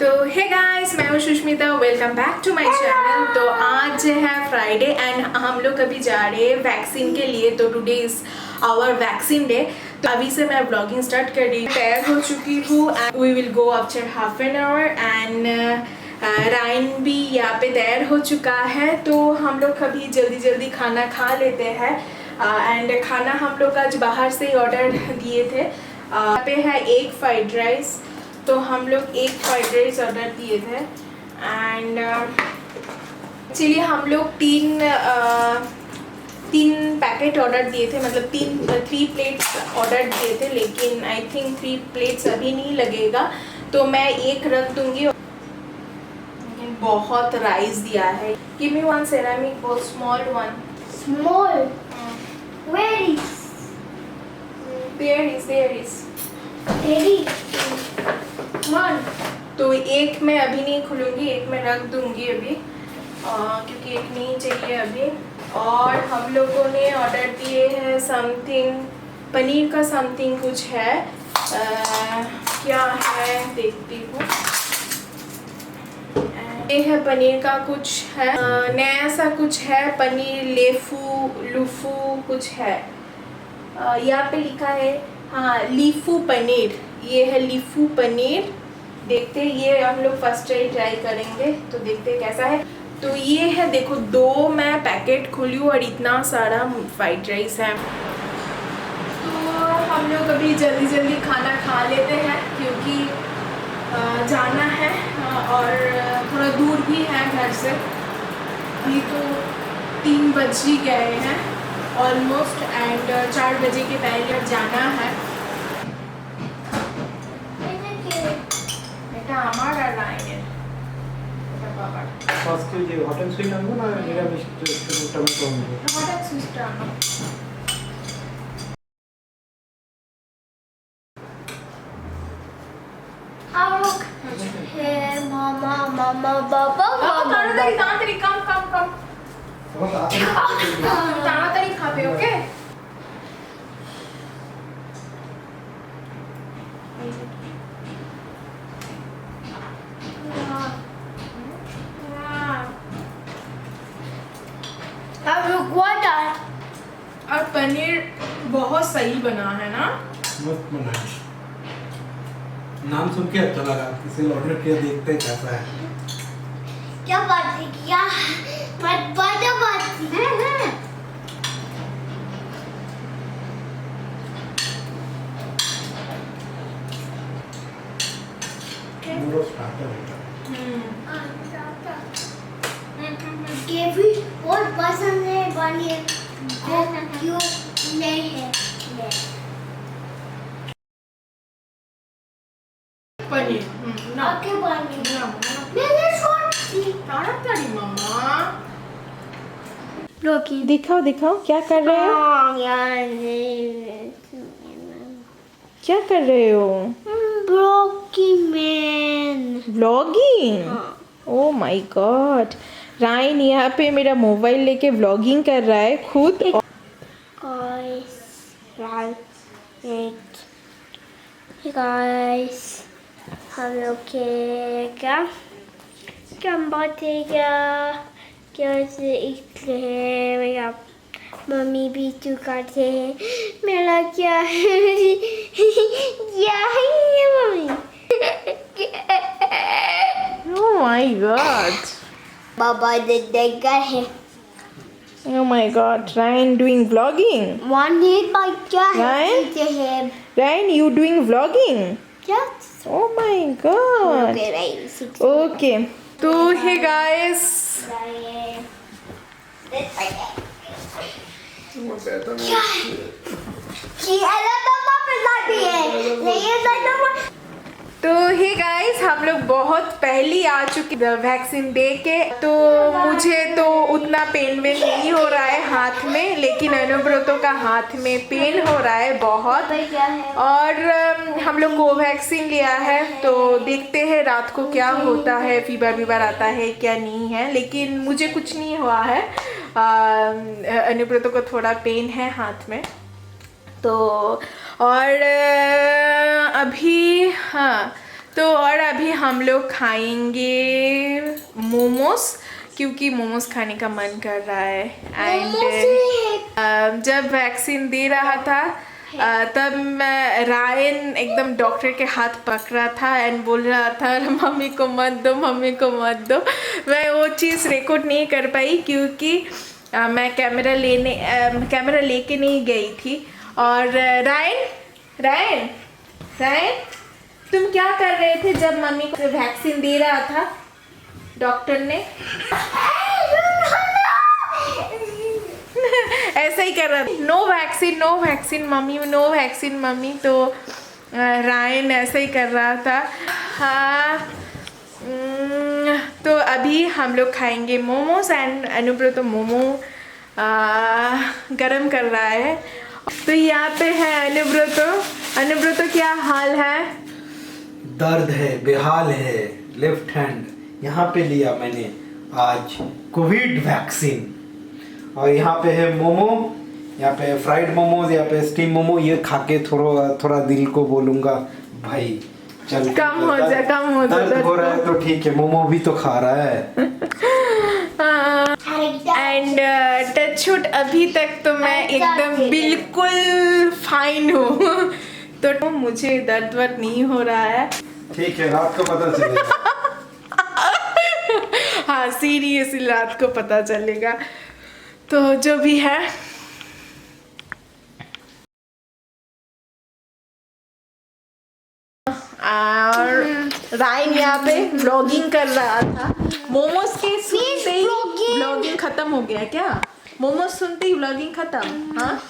तो हे गाइस, मैं हूँ Sushmita. Welcome back to my channel. तो आज है फ्राइडे एंड हम लोग अभी जा रहे हैं वैक्सीन के लिए। तो today is our vaccine day. तो अभी से मैं ब्लॉगिंग स्टार्ट कर रही हूँ। तैयार हो चुकी हूँ and we will go after half an hour and Ryan भी यहाँ पे तैयार हो चुका है। तो हम लोग अभी जल्दी खाना खा लेते हैं एंड खाना हम लोग आज बाहर से ही ऑर्डर दिए थे। यहाँ पे है एग फ्राइड राइस। तो हम लोग एक फ्राइड राइस ऑर्डर दिए थे एंड एक्चुअली हम लोग तीन पैकेट ऑर्डर दिए थे, मतलब 3 प्लेट्स ऑर्डर दिए थे, लेकिन आई थिंक 3 प्लेट्स अभी नहीं लगेगा तो मैं एक रख दूंगी। बहुत राइस दिया है। गिव मी वन सेरामिक बोल, small one. Small. Where is? There is. Daddy. One. तो एक मैं अभी नहीं खुलूँगी, एक मैं रख दूँगी अभी क्योंकि एक नहीं चाहिए अभी। और हम लोगों ने ऑर्डर दिए हैं समथिंग, पनीर का समथिंग कुछ है। क्या है देखती हूँ। ये है पनीर का कुछ है, नया सा कुछ है। पनीर लूफू कुछ है। यहाँ पे लिखा है हाँ लीफू पनीर। ये है लीफू पनीर। देखते हैं, ये हम लोग फर्स्ट ट्राई करेंगे तो देखते हैं कैसा है। तो ये है, देखो 2 मैं पैकेट खोली हूँ और इतना सारा फ्राइड राइस है। तो हम लोग अभी जल्दी खाना खा लेते हैं क्योंकि जाना है और थोड़ा दूर भी है घर से। अभी तो 3 बज ही गए हैं ऑलमोस्ट एंड 4 बजे के पहले जाना है। এটা আমার আর লাইনের, এটা বাবার। আজকে যে হট অ্যান্ড সুইট আনবো না নিরামিষ টমেটো আনবো? হট অ্যান্ড সুইট আনো। Look. Hey, mama, baba. তাড়াতাড়ি কাম তাড়াতাড়ি খাবে, ওকে? Look what I. और पनीर बहुत सही बना है ना। मस्त बना है। नाम सुन के अच्छा लगा, किसी ऑर्डर किया, देखते हैं कैसा है। क्या बात है क्या? बड़ा बात है। मोर स्टार्टर है। केवी बहुत पसंद है पनीर। क्यों नहीं है? पनीर ना ओके पनीर। ना मैंने छोड़ी। ताड़ाताड़ी मम्मा। रोकी दिखाओ क्या कर रहे हो? क्या कर रहे हो? ब्रोकी man. Vlogging? Oh my God. Ryan यहाँ पे मेरा मोबाइल लेके व्लॉगिंग कर रहा है खुद। Guys, हम लोग क्या बातेगा कैसे इसलिए मेरा मम्मी भी चुकाते हैं। मेरा क्या है क्या है मम्मी? Oh my God. बाबा देखा है। Oh my god, Ryan doing vlogging? One hit by क्या Ryan? है? Ryan, you doing vlogging? Yes. Oh my god. Okay, right. Okay. तो hey guys. तो हे गाइस, हम लोग बहुत पहले आ चुके वैक्सीन दे के। तो मुझे तो उतना पेन नहीं हो रहा है हाथ में, लेकिन अनुब्रतो का हाथ में पेन हो रहा है बहुत। और हम लोग कोवैक्सीन लिया है तो देखते हैं रात को क्या होता है, फीवर आता है क्या नहीं है। लेकिन मुझे कुछ नहीं हुआ है, अनुब्रतो को थोड़ा पेन है हाथ में। तो और अभी हाँ तो और अभी हम लोग खाएंगे मोमोज, क्योंकि मोमोज खाने का मन कर रहा है। एंड जब वैक्सीन दे रहा था तब मैं रायन एकदम डॉक्टर के हाथ पकड़ा था एंड बोल रहा था मम्मी को मत दो, मम्मी को मत दो। मैं वो चीज़ रिकॉर्ड नहीं कर पाई क्योंकि मैं कैमरा लेके नहीं गई थी। और रायन तुम क्या कर रहे थे जब मम्मी को वैक्सीन दे रहा था डॉक्टर ने? ऐसा ही कर रहा था, no vaccine mummy, no vaccine mummy. तो रायन ऐसा ही कर रहा था। हाँ, तो अभी हम लोग खाएंगे मोमोज एंड अनुब्रत मोमो गरम कर रहा है। तो यहाँ पे है अनुब्रत क्या हाल है? दर्द है, बेहाल है, लेफ्ट हैंड यहाँ पे लिया मैंने आज कोविड वैक्सीन। और यहाँ पे है मोमो, यहाँ पे फ्राइड मोमोज, यहाँ पे स्टीम मोमो। ये खा के थोड़ा दिल को बोलूँगा भाई चल कम हो जा। दर्द हो रहा है तो ठीक है, मोमो भी तो खा रहा है। एंड टचवुड अभी तक तो मैं एकदम बिल्कुल फाइन हूँ। तो मुझे दर्द वर्द नहीं हो रहा है। ठीक है, रात को पता चलेगा। हाँ सीरियसली रात को पता चलेगा। तो जो भी है, और रायन यहाँ पे व्लॉगिंग कर रहा था। मोमोज के सुनते ही व्लॉगिंग खत्म हो गया क्या? मोमोज सुनते ही व्लॉगिंग खत्म? हाँ,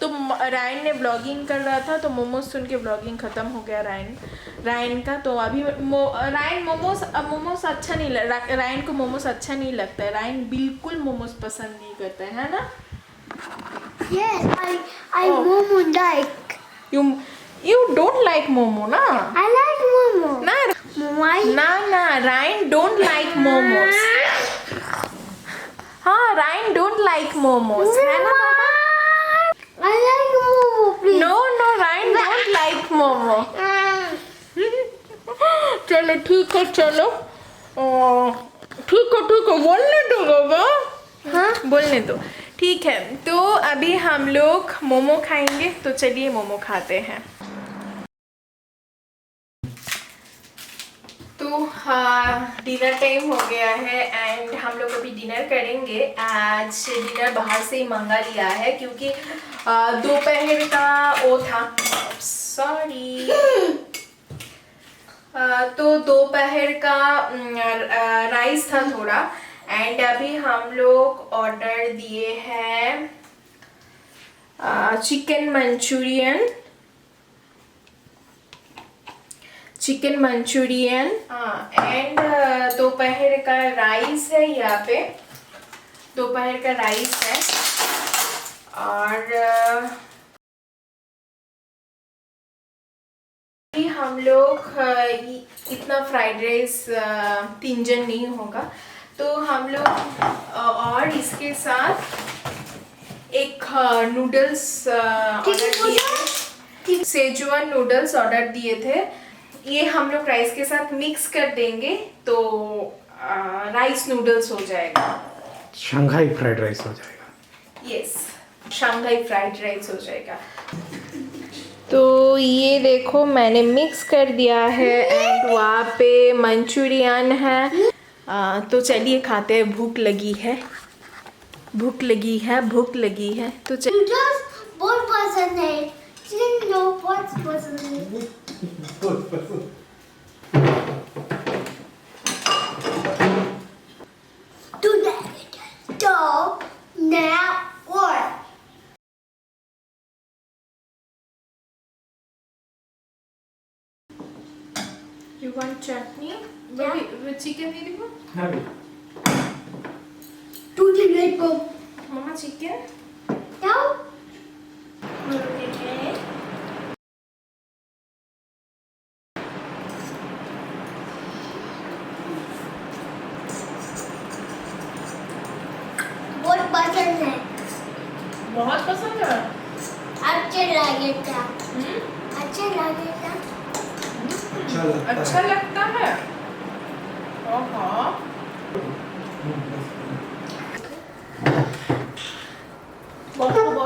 तो रायन ने व्लॉगिंग कर रहा था तो मोमोज सुन के व्लॉगिंग खत्म हो गया रायन का। तो अभी रायन मोमोज अच्छा नहीं रायन को मोमोज अच्छा नहीं लगता है। रायन बिल्कुल मोमोज पसंद नहीं करता है ना? Yes, I momo like. You don't like momo ना? I like momo. ना रायन don't like momos. हाँ रायन don't like momos है ना पापा? I like momo, please. No Ryan don't like momo. चलो ठीक है, चलो ठीक है बोलने दो बाबा। हाँ बोलने दो, ठीक है। तो अभी हम लोग मोमो खाएंगे, तो चलिए मोमो खाते हैं। तो हाँ डिनर टाइम हो गया है एंड हम लोग अभी डिनर करेंगे। आज डिनर बाहर से ही मंगा लिया है क्योंकि दोपहर का वो था, सॉरी, तो दोपहर का राइस था थोड़ा। एंड अभी हम लोग ऑर्डर दिए हैं चिकन मंचूरियन एंड दोपहर का राइस है। यहाँ पे दोपहर का राइस है और हम लोग इतना फ्राइड राइस 3 जन नहीं होगा, तो हम लोग और इसके साथ एक नूडल्स ऑर्डर दिए थे, सेजुआन नूडल्स ऑर्डर दिए थे। ये हम लोग राइस के साथ मिक्स कर देंगे तो राइस नूडल्स हो जाएगा, शंघाई फ्राइड राइस हो जाएगा। यस, शंघाई फ्राइड राइस हो जाएगा। तो ये देखो मैंने मिक्स कर दिया है एंड वहाँ पे मंचूरियन है। तो चलिए खाते हैं, भूख लगी है तो नूडल्स बहुत पसंद है, चिकन बहुत पसंद है। Do that. Stop now or you want chutney? Yeah. With chicken दे दूँ? do the red ball. Mamma chicken? Now बहुत पसंद है। बहुत पसंद है। अच्छा लगेगा। अच्छा लगेगा। अच्छा लगता है। हाँ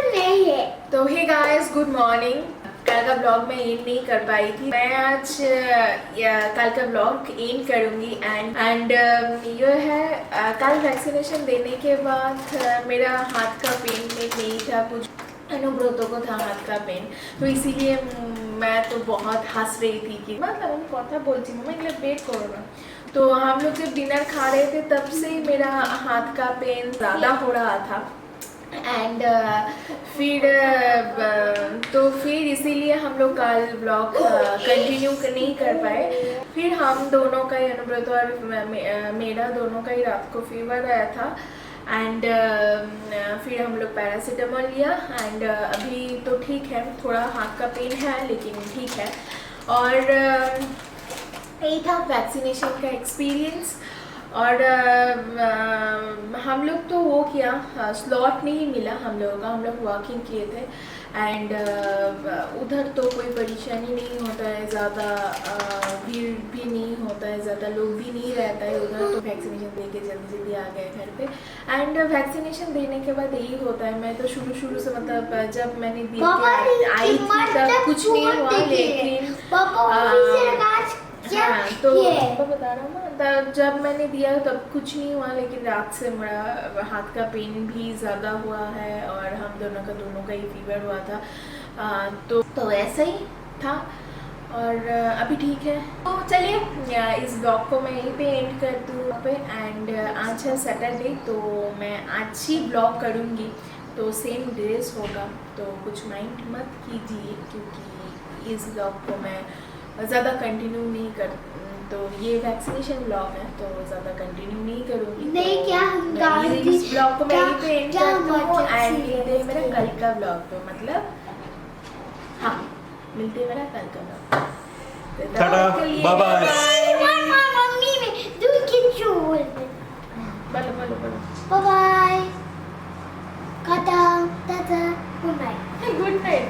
नहीं है। तो हे गाइस, गुड मॉर्निंग। कल का ब्लॉग मैं एंड नहीं कर पाई थी। मैं आज कल का ब्लॉग एंड करूंगी एंड ये है कल वैक्सीनेशन देने के बाद मेरा हाथ का पेन नहीं था, कुछ अनुब्रतों को था हाथ का पेन, तो इसीलिए मैं तो बहुत हंस रही थी कि मतलब हम কথা বলছি मैं मतलब वेट करो ना। तो हम लोग जब डिनर खा रहे थे तब से मेरा हाथ का पेन ज़्यादा हो रहा था एंड फिर इसीलिए हम लोग कल ब्लॉग कंटिन्यू नहीं कर पाए। फिर हम दोनों का ही, अनुब्रत और मेरा दोनों का ही रात को फीवर आया था एंड फिर हम लोग पैरासीटामोल लिया एंड अभी तो ठीक है, थोड़ा हाथ का पेन है लेकिन ठीक है। और यही था वैक्सीनेशन का एक्सपीरियंस। और हम लोग तो वो किया, स्लॉट नहीं मिला हम लोगों का, हम लोग वॉकिंग किए थे एंड उधर तो कोई परेशानी नहीं होता है, ज़्यादा भीड़ भी नहीं होता है, ज़्यादा लोग भी नहीं रहता है उधर, तो वैक्सीनेशन दे के जल्दी जल्दी आ गए घर पे। एंड वैक्सीनेशन देने के बाद यही होता है, मैं तो शुरू से मतलब जब मैंने आई थी तब कुछ नहीं हुआ, लेकिन हाँ तो पापा बता रहा हूँ ना, जब मैंने दिया तब कुछ नहीं हुआ, लेकिन रात से मेरा हाथ का पेन भी ज़्यादा हुआ है और हम दोनों का ही फीवर हुआ था। तो ऐसा ही था और अभी ठीक है। तो चलिए इस ब्लॉग को मैं यहीं पे एंड कर दूँ पे एंड आज है सैटरडे, तो मैं आज ही ब्लॉग करूँगी, तो सेम ड्रेस होगा, तो कुछ माइंड मत कीजिए क्योंकि इस ब्लॉग को मैं ज़्यादा कंटिन्यू नहीं कर, तो ये वैक्सीनेशन ब्लॉग है तो ज़्यादा कंटिन्यू नहीं करूँगी। नहीं तो क्या हम इस ब्लॉग को मैं यहीं पे एंड क्या करती हूँ मजा एंड सी मिलते हैं मेरा है। कल का ब्लॉग, तो मतलब हाँ मिलते हैं मेरा कल का blog. Tata, bye bye. Mummy ने दूध की चूल। बोलो बाय बाय। खत्म। Tata. Good night. Good night.